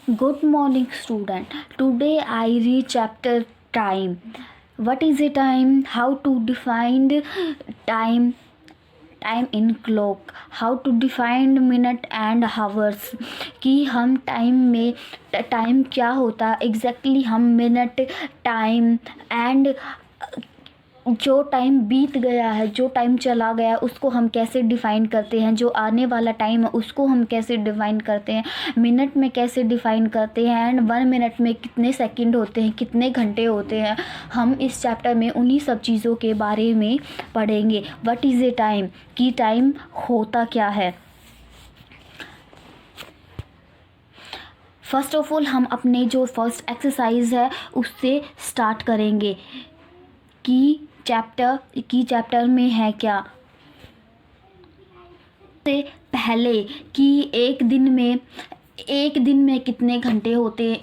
Good morning, student. Today I read chapter time. What is a time? How to define time? Time in clock. How to define minute and hours. कि हम time में time क्या होता exactly हम minute time and जो time बीत गया है, जो टाइम चला गया उसको हम कैसे डिफ़ाइन करते हैं, जो आने वाला टाइम है उसको हम कैसे डिफ़ाइन करते हैं, मिनट में कैसे डिफ़ाइन करते हैं एंड 1 मिनट में कितने सेकंड होते हैं, कितने घंटे होते हैं। हम इस चैप्टर में उन्हीं सब चीज़ों के बारे में पढ़ेंगे। व्हाट इज़ ए टाइम, कि टाइम होता क्या है। फर्स्ट ऑफ ऑल हम अपने जो फर्स्ट एक्सरसाइज है उससे स्टार्ट करेंगे कि चैप्टर में है क्या। से पहले कि एक दिन में कितने घंटे होते हैं।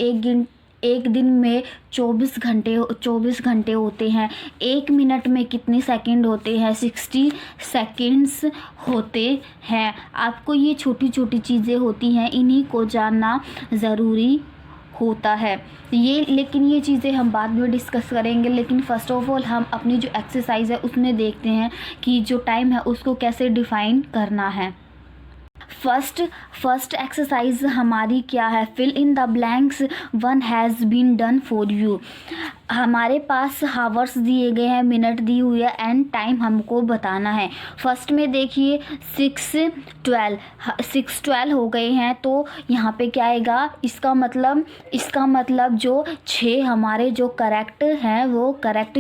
एक दिन में 24 घंटे होते हैं। एक मिनट में कितने सेकंड होते हैं, 60 सेकंड्स होते हैं। आपको ये छोटी छोटी चीज़ें होती हैं, इन्हीं को जानना ज़रूरी होता है। लेकिन ये चीज़ें हम बाद में डिस्कस करेंगे। लेकिन फ़र्स्ट ऑफ ऑल हम अपनी जो एक्सरसाइज है उसमें देखते हैं कि जो टाइम है उसको कैसे डिफ़ाइन करना है। फर्स्ट एक्सरसाइज हमारी क्या है, fill in the blanks, one has been done for you. हमारे पास हावर्स दिए गए हैं, मिनट दी हुई है एंड टाइम हमको बताना है। फर्स्ट में देखिए 6:12 हो गए हैं, तो यहाँ पे क्या आएगा, इसका मतलब जो 6 हमारे जो करेक्ट हैं वो करेक्ट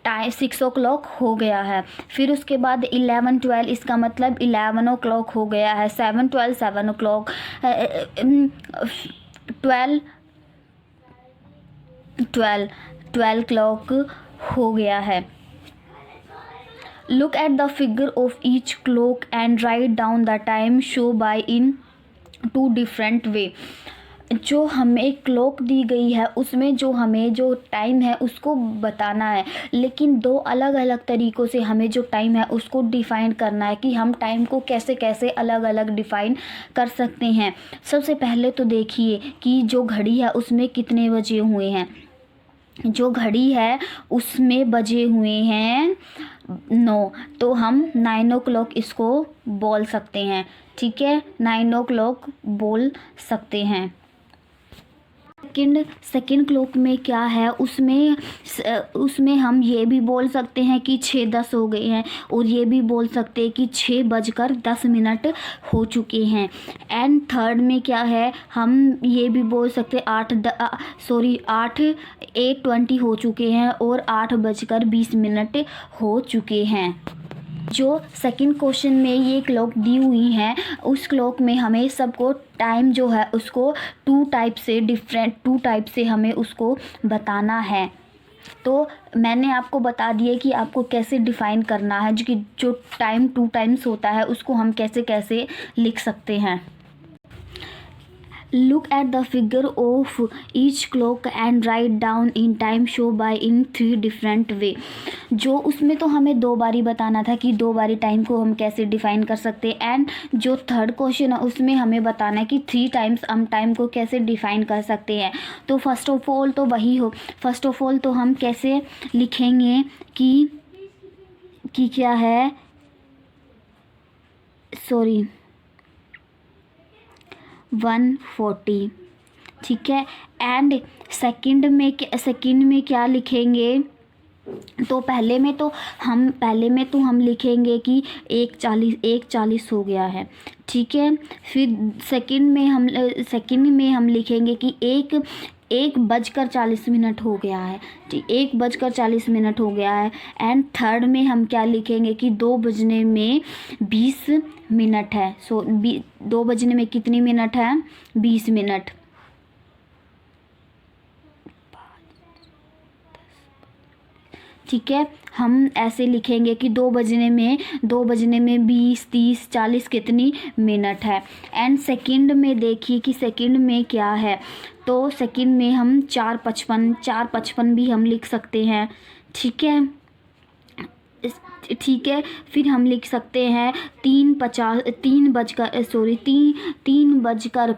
6 o'clock हो गया है। फिर उसके बाद 11:12 इसका मतलब 11 o'clock हो गया है। 7:12 7 o'clock। 12 o'clock हो गया है। Look at the figure of each clock and write down the time show by in 2 different way। जो हमें क्लॉक दी गई है उसमें जो हमें जो टाइम है उसको बताना है, लेकिन 2 अलग अलग तरीक़ों से हमें जो टाइम है उसको डिफ़ाइन करना है कि हम टाइम को कैसे कैसे अलग अलग डिफ़ाइन कर सकते हैं। सबसे पहले तो देखिए कि जो घड़ी है उसमें कितने बजे हुए हैं। जो घड़ी है उसमें बजे हुए हैं 9, तो हम 9 o'clock इसको बोल सकते हैं। ठीक है, 9 o'clock बोल सकते हैं। सेकंड क्लॉक में क्या है, उसमें हम ये भी बोल सकते हैं कि 6:10 हो गए हैं, और ये भी बोल सकते हैं कि 6:10 हो चुके हैं। एंड थर्ड में क्या है, हम ये भी बोल सकते हैं 8:20 हो चुके हैं और 8:20 हो चुके हैं। जो सेकंड क्वेश्चन में ये क्लॉक दी हुई हैं उस क्लॉक में हमें सबको टाइम जो है उसको 2 टाइप से हमें उसको बताना है। तो मैंने आपको बता दिया कि आपको कैसे डिफ़ाइन करना है, जो टाइम 2 टाइम्स होता है उसको हम कैसे कैसे लिख सकते हैं। Look at the figure of each clock and write down in time show by in 3 different way। जो उसमें तो हमें 2 बारी बताना था कि 2 बारी टाइम को हम कैसे डिफ़ाइन कर सकते हैं, एंड जो थर्ड क्वेश्चन है उसमें हमें बताना है कि 3 टाइम्स हम टाइम को कैसे डिफ़ाइन कर सकते हैं। तो फर्स्ट ऑफ ऑल तो हम कैसे लिखेंगे कि क्या है, 140। ठीक है, एंड सेकंड में क्या लिखेंगे, तो पहले में तो हम लिखेंगे कि 1:40 हो गया है। ठीक है, फिर सेकंड में हम लिखेंगे कि 1:40 हो गया है। ठीक, 1:40 हो गया है। एंड थर्ड में हम क्या लिखेंगे कि 2:20 है। 2 बजने में कितनी मिनट है, 20 मिनट। ठीक है, हम ऐसे लिखेंगे कि 2 बजने में 20 30 40 कितनी मिनट है। एंड सेकंड में देखिए कि सेकंड में क्या है, तो सेकंड में हम 4:55 भी हम लिख सकते हैं। ठीक है, ठीक है। फिर हम लिख सकते हैं 3 बजकर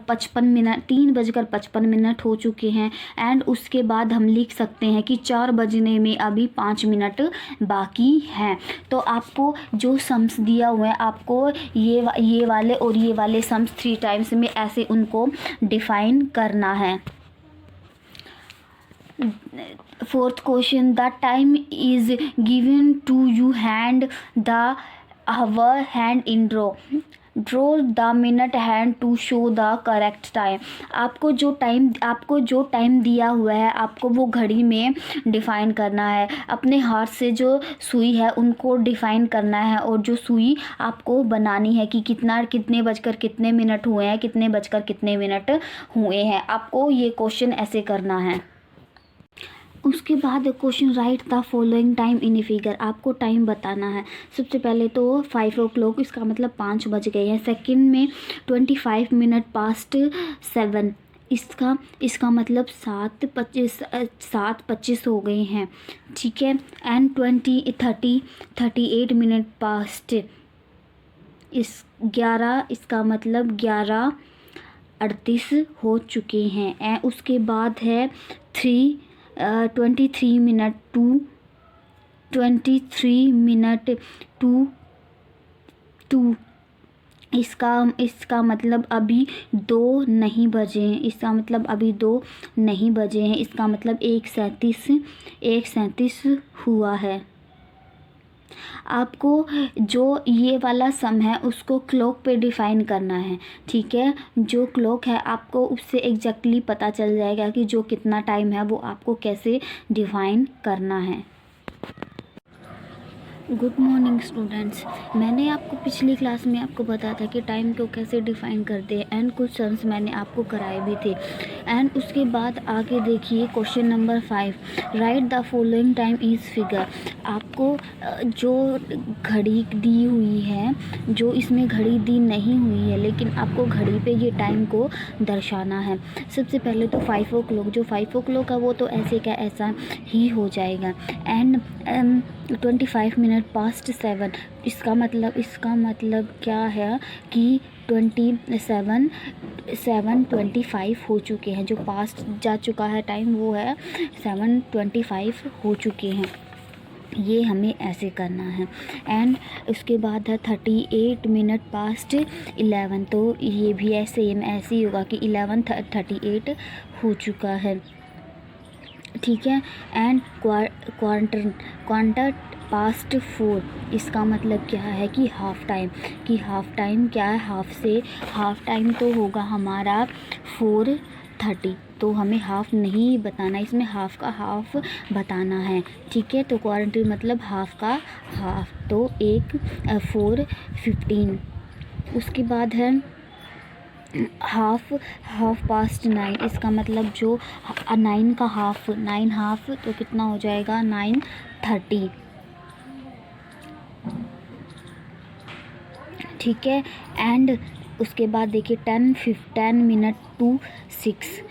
55 मिनट हो चुके हैं। एंड उसके बाद हम लिख सकते हैं कि 4 बजने में अभी 5 मिनट बाकी हैं। तो आपको जो सम्स दिया हुआ है, आपको ये वाले और ये वाले सम्स 3 टाइम्स में ऐसे उनको डिफाइन करना है। 4th question, the time is given to you hand the hour hand in draw the minute hand to show the correct time. आपको जो टाइम दिया हुआ है, आपको वो घड़ी में डिफ़ाइन करना है। अपने हाथ से जो सुई है उनको डिफ़ाइन करना है, और जो सुई आपको बनानी है कि कितने बजकर कितने मिनट हुए हैं, कितने बजकर कितने मिनट हुए हैं। आपको ये क्वेश्चन ऐसे करना है। उसके बाद question, right the following time in a figure. आपको टाइम बताना है। सबसे पहले तो 5 o'clock, इसका मतलब 5 बज गए हैं। सेकंड में 25 मिनट पास्ट 7, इसका मतलब 7:25 हो गए हैं, ठीक है। एंड 38 मिनट पास्ट 11, इसका मतलब 11:38 हो चुके हैं। एंड उसके बाद है 23 मिनट टू इसका मतलब अभी 2 नहीं बजे हैं। इसका मतलब 1:37 हुआ है। आपको जो ये वाला सम है उसको क्लॉक पे डिफ़ाइन करना है, ठीक है। जो क्लॉक है आपको उससे एग्जैक्टली पता चल जाएगा कि जो कितना टाइम है वो आपको कैसे डिफ़ाइन करना है। Good morning students. मैंने आपको पिछली क्लास में आपको बताया था कि टाइम को कैसे डिफ़ाइन करते हैं, एंड कुछ सम्स मैंने आपको कराए भी थे। एंड उसके बाद आगे देखिए question number 5, right the following time is figure. आपको जो घड़ी दी हुई है, जो इसमें घड़ी दी नहीं हुई है लेकिन आपको घड़ी पे ये टाइम को दर्शाना है। सबसे पहले तो 5 o'clock, जो 5 o'clock है वो तो ऐसे का ऐसा ही हो जाएगा। एंड 25 मिनट पास्ट 7, इसका मतलब क्या है कि 7:25 हो चुके हैं। जो पास्ट जा चुका है टाइम वो है 7:25 हो चुके हैं। ये हमें ऐसे करना है। एंड उसके बाद है 38 मिनट पास्ट 11, तो ये भी ऐसे ही होगा कि 11:38 हो चुका है, ठीक है। एंड क्वार्टर पास्ट 4, इसका मतलब क्या है कि हाफ़ टाइम क्या है, हाफ़ टाइम तो होगा हमारा 4:30। तो हमें हाफ़ नहीं बताना, इसमें हाफ़ का हाफ़ बताना है, ठीक है। तो क्वार्टर मतलब हाफ़ का हाफ़, तो 4:15। उसके बाद है हाफ़ पास्ट 9, इसका मतलब जो 9 का हाफ़ तो कितना हो जाएगा 9:30, ठीक है। एंड उसके बाद देखिए 10 मिनट टू 6,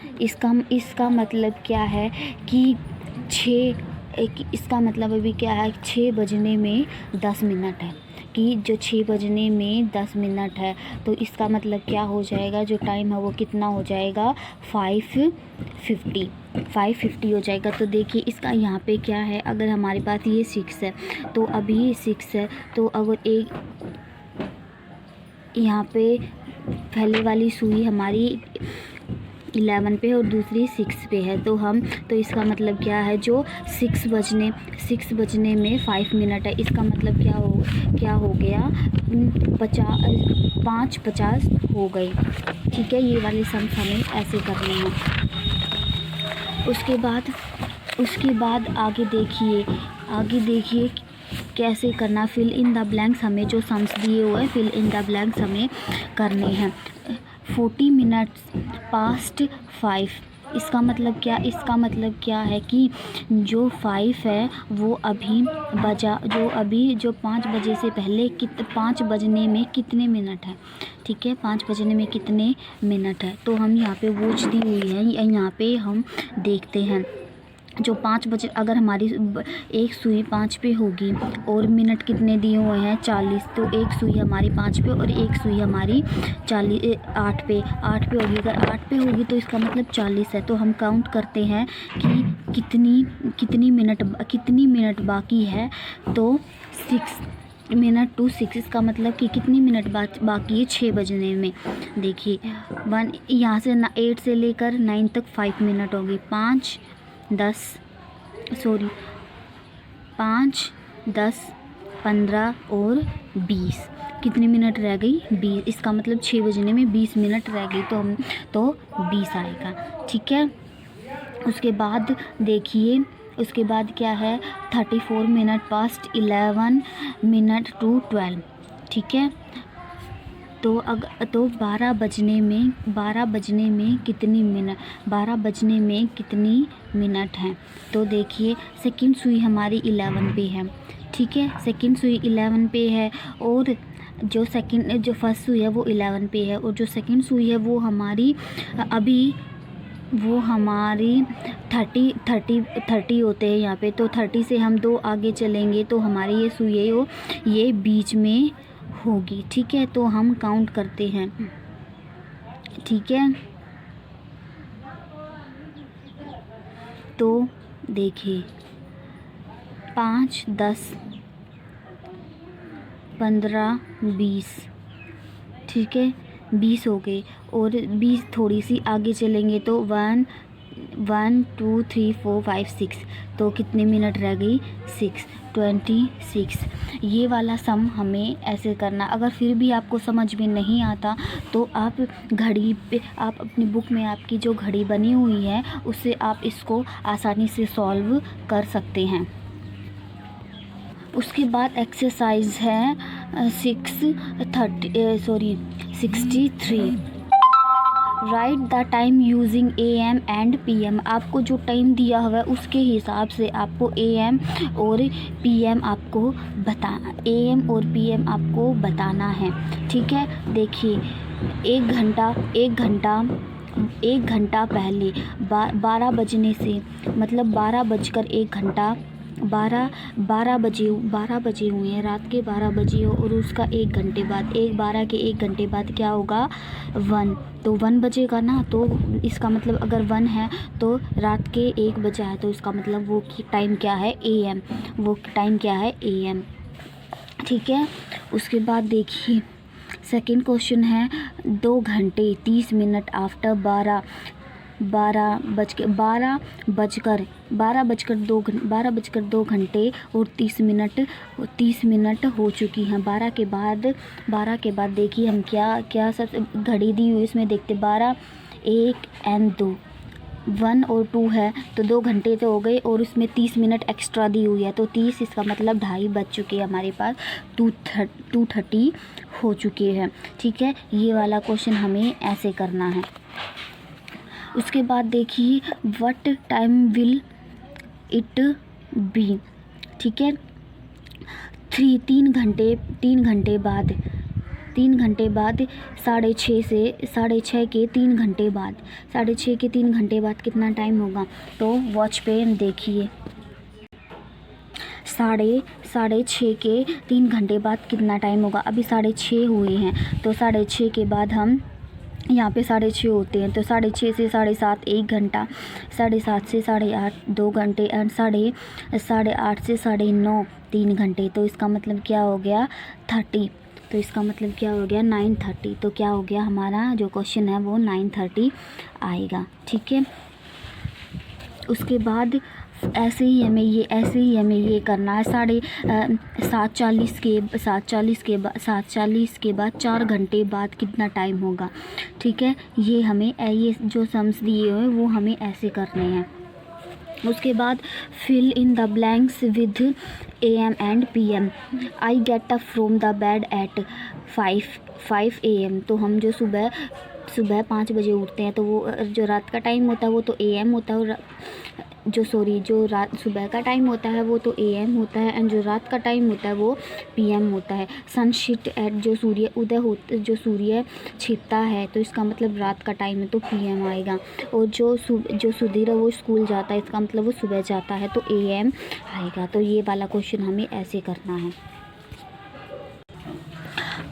इसका मतलब क्या है कि 6, इसका मतलब अभी क्या है 6 बजने में 10 मिनट है, कि जो 6 बजने में 10 मिनट है। तो इसका मतलब क्या हो जाएगा, जो टाइम है वो कितना हो जाएगा 5:50 हो जाएगा। तो देखिए इसका यहाँ पे क्या है, अगर हमारे पास ये 6 है तो अभी 6 है, तो अगर एक यहाँ पे पहले वाली सुई हमारी 11 पे और दूसरी 6 पे है, तो इसका मतलब क्या है, जो 6 बजने में 5 मिनट है, इसका मतलब क्या हो गया 5:50 हो गई, ठीक है। ये वाले सम्स हमें ऐसे करने हैं। उसके बाद आगे देखिए कैसे करना। फिल इन द ब्लैंक्स, हमें जो सम्स दिए हुए हैं फिल इन द ब्लैंक्स हमें करने हैं। 40 मिनट्स पास्ट 5, इसका मतलब क्या है कि जो 5 है वो अभी जो 5 बजे से पहले 5 बजने में कितने मिनट है, ठीक है। 5 बजने में कितने मिनट है, तो हम यहाँ पे वॉच दी हुई है, यहाँ पे हम देखते हैं। जो 5 बजे अगर हमारी एक सुई 5 पे होगी और मिनट कितने दिए हुए हैं 40, तो एक सुई हमारी 5 पे और एक सुई हमारी 8 पे होगी। अगर 8 पे होगी तो इसका मतलब 40 है। तो हम काउंट करते हैं कि कितनी मिनट बाकी है। तो 6 मिनट टू 6, इसका मतलब कि कितनी मिनट बाकी है 6 बजने में। देखिए 1 यहाँ से 8 से लेकर 9 तक 5 मिनट होगी। 5, 10, 15 और 20, कितनी मिनट रह गई 20। इसका मतलब 6 बजने में 20 मिनट रह गई, तो 20 आएगा। ठीक है। उसके बाद देखिए, उसके बाद क्या है 34 मिनट पास्ट 11 मिनट टू 12। ठीक है। तो 12 बजने में कितनी मिनट हैं। तो देखिए सेकंड सुई हमारी 11 पे है। ठीक है, सेकंड सुई 11 पे है और जो फर्स्ट सुई है वो 11 पे है, और जो सेकंड सुई है वो हमारी 30 होते हैं यहाँ पे। तो 30 से हम 2 आगे चलेंगे तो हमारी ये सुई है ये बीच में होगी। ठीक है, तो हम काउंट करते हैं। ठीक है, तो देखिए 5, 10, 15, 20। ठीक है, 20 हो गए और 20 थोड़ी सी आगे चलेंगे तो 1, 2, 3, 4, 5, 6। तो कितने मिनट रह गई 26। ये वाला सम हमें ऐसे करना। अगर फिर भी आपको समझ में नहीं आता तो आप घड़ी पे, आप अपनी बुक में आपकी जो घड़ी बनी हुई है उससे आप इसको आसानी से सॉल्व कर सकते हैं। उसके बाद एक्सरसाइज है 63। Right the time using AM and PM। आपको जो टाइम दिया हुआ है उसके हिसाब से आपको AM और PM आपको बताना है। ठीक है, देखिए 1 घंटा पहले 12 बजने से, मतलब 12 बजकर 1 घंटा, 12 बजे हुए हैं, रात के 12 बजे हो और उसका 1 घंटे बाद 12 के 1 घंटे बाद क्या होगा 1। तो 1 बजेगा ना, तो इसका मतलब अगर 1 है तो रात के 1 बजा है, तो इसका मतलब वो टाइम क्या है AM, ठीक है। उसके बाद देखिए सेकंड क्वेश्चन है 2 घंटे 30 मिनट आफ्टर 12 बजकर 2 घंटे और 30 मिनट हो चुकी हैं। 12 के बाद देखिए हम क्या सब घड़ी दी हुई इसमें देखते 12, 1 एंड 2, 1 और 2 है तो 2 घंटे तो हो गए और उसमें 30 मिनट एक्स्ट्रा दी हुई है, तो 30 इसका मतलब 2:30 बज चुके हैं हमारे पास, 2:30 हो चुके हैं। ठीक है, ये वाला क्वेश्चन हमें ऐसे करना है। उसके बाद देखिए what time will it be. ठीक है, 3 घंटे बाद 6:30 के 3 घंटे बाद 6:30 के 3 घंटे बाद कितना टाइम होगा। तो वॉच पे देखिए 6:30 के 3 घंटे बाद कितना टाइम होगा। अभी 6:30 हुए हैं तो 6:30 के बाद हम यहाँ पे 6:30 होते हैं तो 6:30 से 7:30 1 घंटा, 7:30 से 8:30 2 घंटे एंड 8:30 से 9:30 3 घंटे। तो इसका मतलब क्या हो गया 30। तो इसका मतलब क्या हो गया 9:30। तो क्या हो गया हमारा जो क्वेश्चन है वो 9:30 आएगा। ठीक है, उसके बाद ऐसे ही हमें ये करना है। 7:40 के बाद 4 घंटे बाद कितना टाइम होगा। ठीक है, ये जो सम्स दिए हुए हैं वो हमें ऐसे करने हैं। उसके बाद fill in the blanks with AM and PM। I get up from the bed at 5 AM। तो हम जो सुबह सुबह 5 बजे उठते हैं तो वो जो रात का टाइम होता है वो तो AM होता है, और जो रात सुबह का टाइम होता है वो तो AM होता है, एंड जो रात का टाइम होता है वो PM होता है। सनशिट एट जो सूर्य छिपता है तो इसका मतलब रात का टाइम है तो PM आएगा, और जो सुधीर है वो स्कूल जाता है इसका मतलब वो सुबह जाता है तो AM आएगा। तो ये वाला क्वेश्चन हमें ऐसे करना है।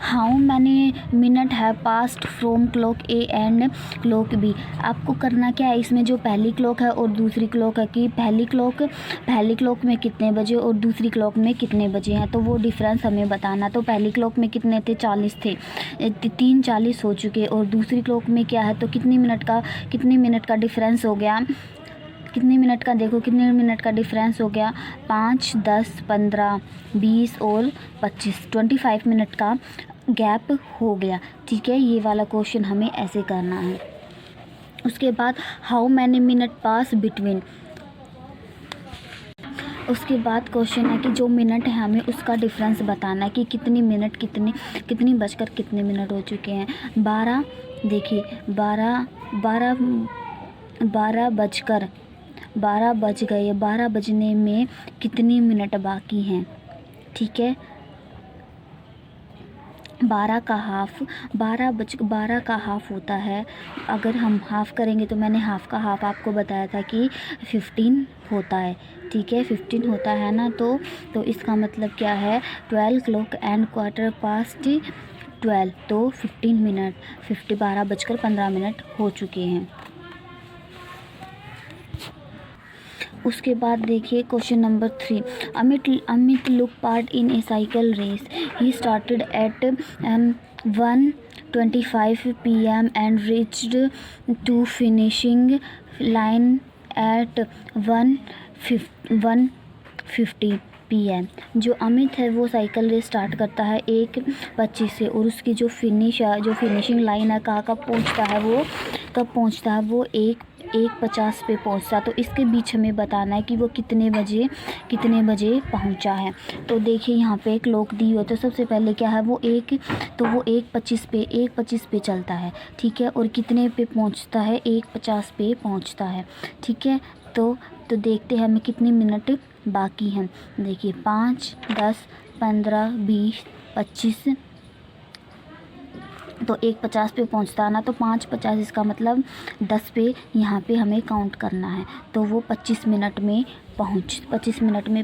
How many minute have passed from clock A and clock B। आपको करना क्या है, इसमें जो पहली क्लॉक है और दूसरी क्लॉक है कि पहली क्लॉक में कितने बजे और दूसरी क्लॉक में कितने बजे हैं, तो वो डिफरेंस हमें बताना। तो पहली क्लॉक में कितने थे, 40 थे, 3:40 हो चुके, और दूसरी क्लॉक में क्या है तो कितने मिनट का डिफरेंस हो गया, कितने मिनट का, देखो कितने मिनट का डिफरेंस हो गया, 5, 10, 15, 20 और 25, 25 मिनट का गैप हो गया। ठीक है, ये वाला क्वेश्चन हमें ऐसे करना है। उसके बाद how many minute pass between, उसके बाद क्वेश्चन है कि जो मिनट है हमें उसका डिफरेंस बताना है कि कितनी मिनट कितनी बजकर कितने मिनट हो चुके हैं। 12, देखिए 12 बज गए, 12 बजने में कितनी मिनट बाकी हैं। ठीक है, 12 का हाफ़ होता है, अगर हम हाफ़ करेंगे तो मैंने हाफ़ का हाफ़ आपको बताया था कि 15 होता है। ठीक है, 15 होता है ना, तो इसका मतलब क्या है, 12 क्लॉक एंड क्वार्टर पास्ट 12, तो 15 मिनट 12 बजकर 15 मिनट हो चुके हैं। उसके बाद देखिए question number 3, Amit look part in a cycle race, he started at 1:25 PM and reached to finishing line at 1:50 PM। जो अमित है वो साइकिल रेस स्टार्ट करता है 1:25 से, और उसकी जो फिनिशिंग लाइन है कब पहुंचता है वो 1:50 पे पहुंचता। तो इसके बीच हमें बताना है कि वो कितने बजे पहुंचा है। तो देखिए यहाँ पे क्लॉक दी हुई, तो सबसे पहले क्या है वो 1:25 पे चलता है। ठीक है, और कितने पे पहुंचता है, 1:50 पे पहुंचता है। ठीक है, तो देखते हैं हमें कितने मिनट बाकी हैं। देखिए 5, 10, 15, 20, 25, तो 1:50 पे पहुंचता है ना, तो 5:50 इसका मतलब 10 पे यहाँ पे हमें काउंट करना है, तो वो 25 मिनट में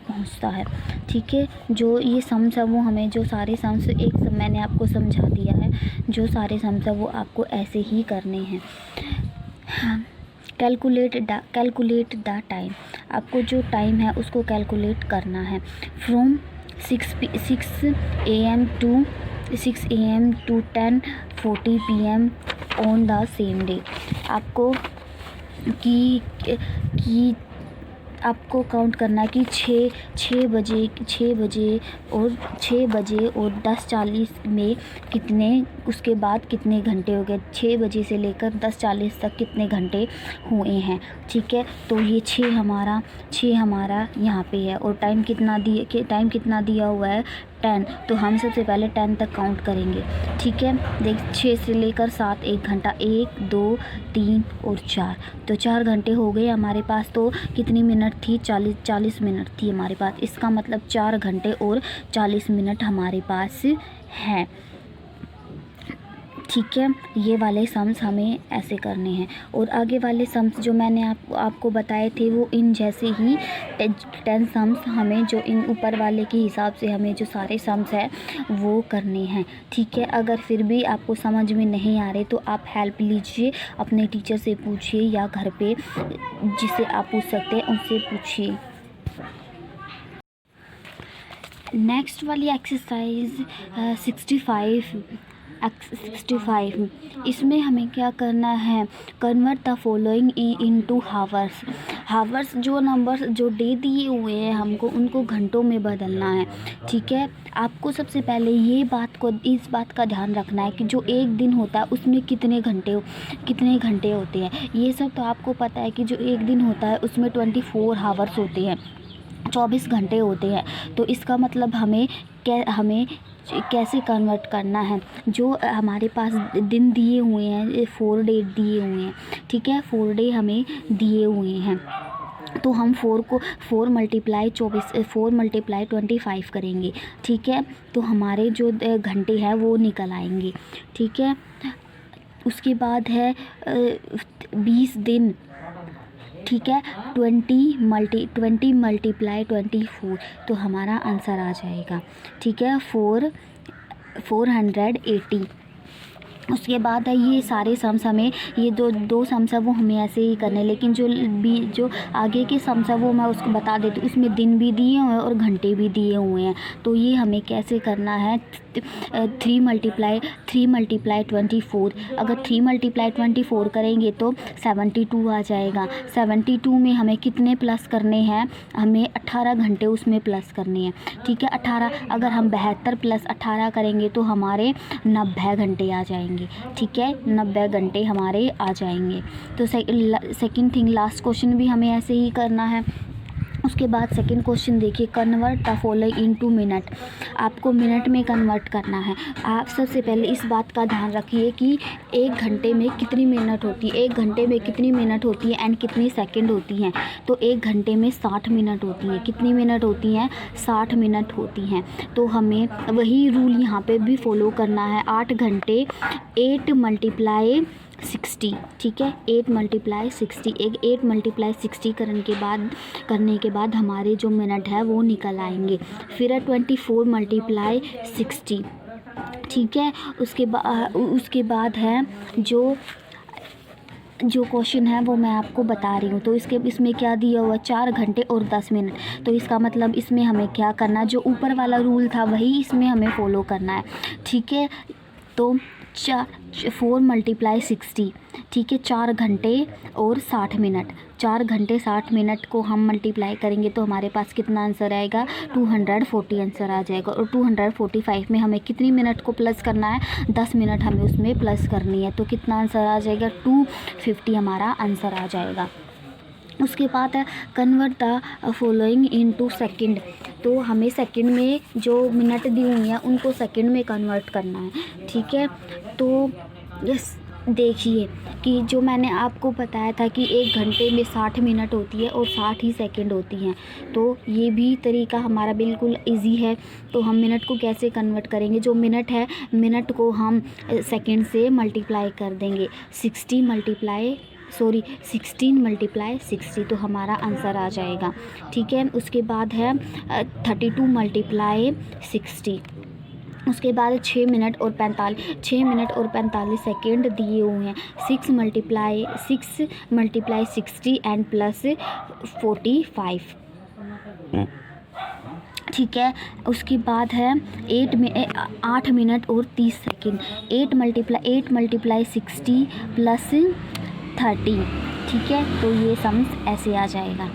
पहुंचता है। ठीक है, जो ये सम्स है वो हमें, जो सारे सम्स मैंने आपको समझा दिया है, जो सारे सम्स है वो आपको ऐसे ही करने हैं। कैलकुलेट द टाइम, आपको जो टाइम है उसको कैलकुलेट करना है। From 6 AM to 10:40 PM on the same day. आपको काउंट करना है कि 6 बजे और 10:40 में उसके बाद कितने घंटे हो गए, 6 बजे से लेकर 10:40 तक कितने घंटे हुए हैं। ठीक है, तो ये 6 हमारा यहाँ पे है, और टाइम कितना दिया हुआ है, 10, तो हम सबसे पहले 10 तक काउंट करेंगे। ठीक है, देख 6 से लेकर 7 1 घंटा, 1, 2, 3 और 4, तो 4 घंटे हो गए हमारे पास। तो कितनी मिनट थी, 40 मिनट थी हमारे पास, इसका मतलब 4 घंटे और 40 मिनट हमारे पास हैं। ठीक है, ये वाले सम्स हमें ऐसे करने हैं, और आगे वाले सम्स जो मैंने आपको बताए थे वो इन जैसे ही 10 सम्स हमें, जो इन ऊपर वाले के हिसाब से हमें जो सारे सम्स हैं वो करने हैं। ठीक है, अगर फिर भी आपको समझ में नहीं आ रहे तो आप हेल्प लीजिए, अपने टीचर से पूछिए, या घर पे जिससे आप पूछ सकते हैं उनसे पूछिए। नेक्स्ट वाली एक्सरसाइज 65, इसमें हमें क्या करना है, convert the following into hours, जो नंबर जो डे दिए हुए हैं हमको उनको घंटों में बदलना है। ठीक है, आपको सबसे पहले इस बात का ध्यान रखना है कि जो एक दिन होता है उसमें कितने घंटे होते हैं। ये सब तो आपको पता है कि जो एक दिन होता है उसमें 24 हावर्स होते हैं, 24 घंटे होते हैं। तो इसका मतलब हमें कैसे कन्वर्ट करना है। जो हमारे पास दिन दिए हुए हैं, 4 डे दिए हुए हैं, ठीक है, 4 डे हमें दिए हुए हैं, तो हम 4 को 4 मल्टीप्लाई 25 करेंगे, ठीक है, तो हमारे जो घंटे हैं वो निकल आएंगे, ठीक है। उसके बाद है 20 दिन, ठीक है, 20 मल्टीप्लाई 24, तो हमारा आंसर आ जाएगा, ठीक है, 480। उसके बाद है ये सारे सम्स हमें, ये दो सम्स है वो हमें ऐसे ही करने, लेकिन जो आगे के सम्स है वो मैं उसको बता देती हूँ। उसमें दिन भी दिए हुए हैं और घंटे भी दिए हुए हैं, तो ये हमें कैसे करना है। 3 मल्टीप्लाई 24, अगर 3 मल्टीप्लाई 24 करेंगे तो 72 आ जाएगा। 72 में हमें कितने प्लस करने हैं, हमें 18 घंटे उसमें प्लस करने हैं, ठीक है। 18 अगर हम 72 प्लस 18 करेंगे तो हमारे 90 घंटे आ जाएंगे, ठीक है, 90 घंटे हमारे आ जाएंगे। तो सेकंड थिंग, लास्ट क्वेश्चन भी हमें ऐसे ही करना है। उसके बाद सेकंड क्वेश्चन देखिए, convert the following into minute. आपको मिनट में कन्वर्ट करना है। आप सबसे पहले इस बात का ध्यान रखिए कि 1 घंटे में कितनी मिनट होती है, 1 घंटे में कितनी मिनट होती है एंड कितनी सेकंड होती हैं। तो 1 घंटे में 60 मिनट होती हैं। कितनी मिनट होती हैं, 60 मिनट होती हैं। तो हमें वही रूल यहाँ पे भी फॉलो करना है। 8 घंटे 8 मल्टीप्लाई 60, ठीक है, 8 मल्टीप्लाई 60, 8 मल्टीप्लाई 60 करने के बाद हमारे जो मिनट है वो निकल आएंगे। फिर है 24 मल्टीप्लाई 60, ठीक है। उसके बाद है जो क्वेश्चन है वो मैं आपको बता रही हूँ। तो इसमें क्या दिया हुआ, 4 घंटे और 10 मिनट। तो इसका मतलब इसमें हमें क्या करना, जो ऊपर वाला रूल था वही इसमें हमें फॉलो करना है, ठीक है। तो 4 मल्टीप्लाई 60, ठीक है, 4 घंटे और 60 मिनट, 4 घंटे 60 मिनट को हम मल्टीप्लाई करेंगे तो हमारे पास कितना आंसर आएगा, 240 आंसर आ जाएगा। और 245 में हमें कितनी मिनट को प्लस करना है, 10 मिनट हमें उसमें प्लस करनी है, तो कितना आंसर आ जाएगा, 250 हमारा आंसर आ जाएगा। उसके बाद है convert the following into second. तो हमें सेकंड में जो मिनट दी हुई हैं उनको सेकंड में कन्वर्ट करना है, ठीक है। तो यस, देखिए कि जो मैंने आपको बताया था कि 1 घंटे में 60 मिनट होती है और 60 ही सेकंड होती हैं, तो ये भी तरीका हमारा बिल्कुल इजी है। तो हम मिनट को कैसे कन्वर्ट करेंगे, जो मिनट है, मिनट को हम सेकंड से मल्टीप्लाई कर देंगे, 16 मल्टीप्लाई 60, तो हमारा आंसर आ जाएगा, ठीक है। उसके बाद है 32 मल्टीप्लाई 60। उसके बाद 6 मिनट और 45 सेकेंड दिए हुए हैं। 6 मल्टीप्लाई 60 एंड प्लस 45, ठीक है। उसके बाद है 8 मिनट और 30 सेकेंड। 8 मल्टीप्लाई 60 प्लस 30, ठीक है। तो ये सम्स ऐसे आ जाएगा।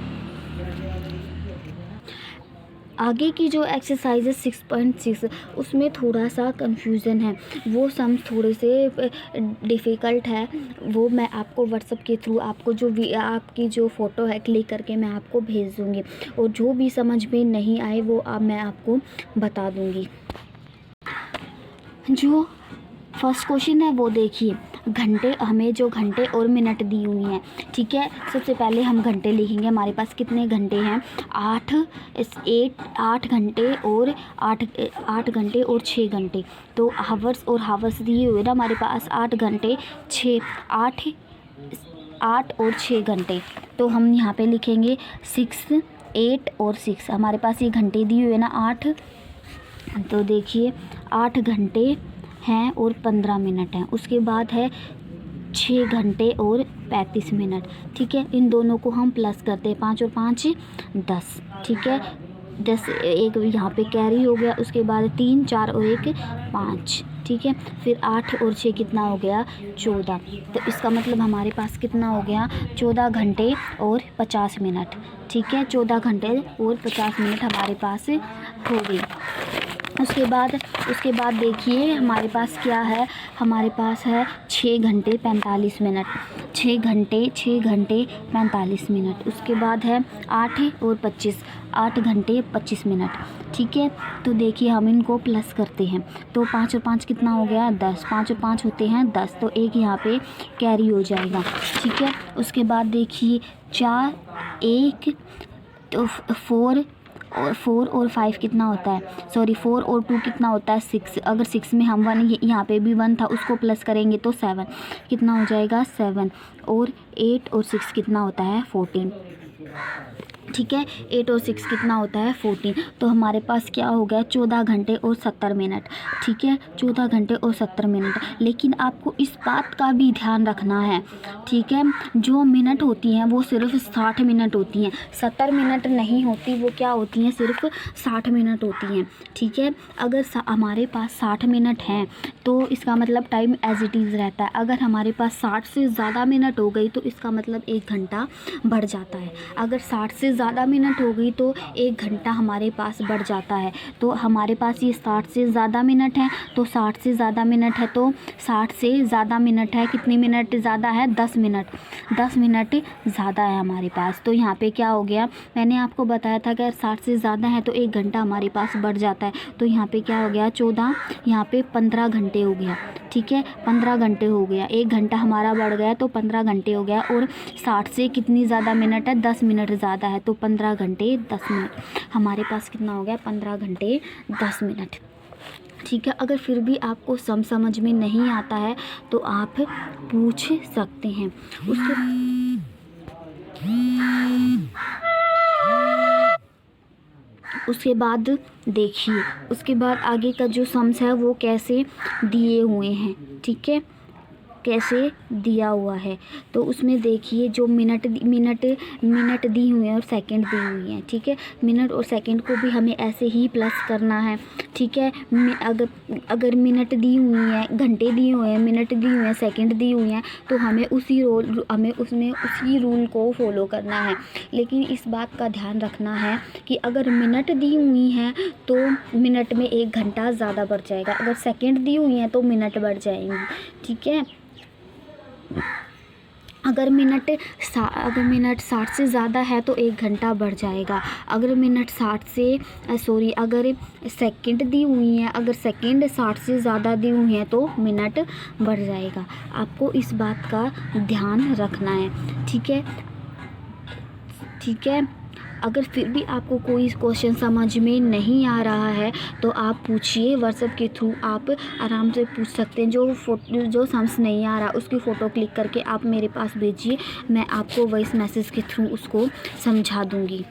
आगे की जो एक्सरसाइज है 6.6 उसमें थोड़ा सा कंफ्यूजन है, वो सम्स थोड़े से डिफ़िकल्ट है। वो मैं आपको व्हाट्सएप के थ्रू आपको आपकी जो फ़ोटो है क्लिक करके मैं आपको भेज दूँगी, और जो भी समझ में नहीं आए वो मैं आपको बता दूँगी। जो फर्स्ट क्वेश्चन है वो देखिए, घंटे, हमें जो घंटे और मिनट दी हुई हैं, ठीक है। सबसे पहले हम घंटे लिखेंगे। हमारे पास कितने घंटे हैं, 8 घंटे और 8 घंटे और 6 घंटे। तो हावर्स दिए हुए ना हमारे पास 8 घंटे 8 और 6 घंटे। तो हम यहाँ पे लिखेंगे 6, 8 और 6। हमारे पास ये घंटे दिए हुए ना 8, तो देखिए 8 घंटे हैं और 15 मिनट हैं। उसके बाद है 6 घंटे और 35 मिनट, ठीक है। इन दोनों को हम प्लस करते हैं, 5 और 5 10, ठीक है। 10 एक यहाँ पे कैरी हो गया। उसके बाद 3, 4 और 1 5, ठीक है। फिर 8 और 6 कितना हो गया, 14। तो इसका मतलब हमारे पास कितना हो गया, 14 घंटे और 50 मिनट, ठीक है। 14 घंटे और 50 मिनट हमारे पास हो गई। उसके बाद देखिए हमारे पास क्या है, हमारे पास है 6 घंटे 45 मिनट। 6 घंटे 45 मिनट। उसके बाद है 8 और 25, 8 घंटे 25 मिनट। ठीक है, तो देखिए हम इनको प्लस करते हैं तो 5 और 5 कितना हो गया 10, 5 और 5 होते हैं 10, तो एक यहाँ पे कैरी हो जाएगा। ठीक है, उसके बाद देखिए 4 1 तो 4 और 5 कितना होता है, सॉरी 4 और 2 कितना होता है 6। अगर 6 में हम 1 यहाँ पे भी 1 था उसको प्लस करेंगे तो 7 कितना हो जाएगा 7, और 8 और 6 कितना होता है 14। ठीक है, 8 और 6 कितना होता है 14। तो हमारे पास क्या हो गया 14 घंटे और 70 मिनट। ठीक है, 14 घंटे और 70 मिनट। लेकिन आपको इस बात का भी ध्यान रखना है, ठीक है, जो मिनट होती हैं वो सिर्फ 60 मिनट होती हैं, 70 मिनट नहीं होती, वो क्या होती हैं सिर्फ 60 मिनट होती हैं। ठीक है, अगर हमारे पास 60 मिनट हैं तो इसका मतलब टाइम एज इट इज़ रहता है। अगर हमारे पास 60 से ज़्यादा मिनट हो गई तो इसका मतलब 1 घंटा बढ़ जाता है। अगर 60 से ज़्यादा मिनट हो गई तो 1 घंटा हमारे पास बढ़ जाता है। तो हमारे पास ये 60 से ज़्यादा मिनट है, तो 60 से ज़्यादा मिनट है तो 60 से ज़्यादा मिनट है, कितनी मिनट ज़्यादा है 10 मिनट, 10 मिनट ज़्यादा है हमारे पास। तो यहाँ पे क्या हो गया, मैंने आपको बताया था कि अगर 60 से ज़्यादा है तो 1 घंटा हमारे पास बढ़ जाता है। तो यहाँ पे क्या हो गया 14, यहाँ पे 15 घंटे हो गया। ठीक है, 15 घंटे हो गया, 1 घंटा हमारा बढ़ गया तो 15 घंटे हो गया। और 60 से कितनी ज़्यादा मिनट है 10 मिनट ज़्यादा है, तो 15 घंटे 10 मिनट हमारे पास कितना हो गया 15 घंटे 10 मिनट। ठीक है, अगर फिर भी आपको समझ में नहीं आता है तो आप पूछ सकते हैं। उसके बाद देखिए, उसके बाद आगे का जो सम्स है वो कैसे दिए हुए हैं। ठीक है, कैसे दिया हुआ है तो उसमें देखिए जो मिनट दी हुई हैं और सेकंड दी हुई हैं। ठीक है, मिनट और सेकंड को भी हमें ऐसे ही प्लस करना है। ठीक है, अगर मिनट दी हुई हैं, घंटे दिए हुए हैं, मिनट दी हुई हैं, सेकंड दी हुई हैं, तो हमें उसी रूल को फॉलो करना है। लेकिन इस बात का ध्यान रखना है कि अगर मिनट दी हुई हैं तो मिनट में 1 घंटा ज़्यादा बढ़ जाएगा, अगर सेकंड दी हुई हैं तो मिनट बढ़ जाएंगी। ठीक है, अगर मिनट 60 से ज़्यादा है तो 1 घंटा बढ़ जाएगा। अगर अगर सेकंड दी हुई हैं, अगर सेकंड 60 से ज़्यादा दी हुई हैं तो मिनट बढ़ जाएगा। आपको इस बात का ध्यान रखना है। ठीक है, ठीक है, अगर फिर भी आपको कोई क्वेश्चन समझ में नहीं आ रहा है तो आप पूछिए, व्हाट्सएप के थ्रू आप आराम से पूछ सकते हैं। जो समझ नहीं आ रहा उसकी फ़ोटो क्लिक करके आप मेरे पास भेजिए, मैं आपको वॉइस मैसेज के थ्रू उसको समझा दूँगी।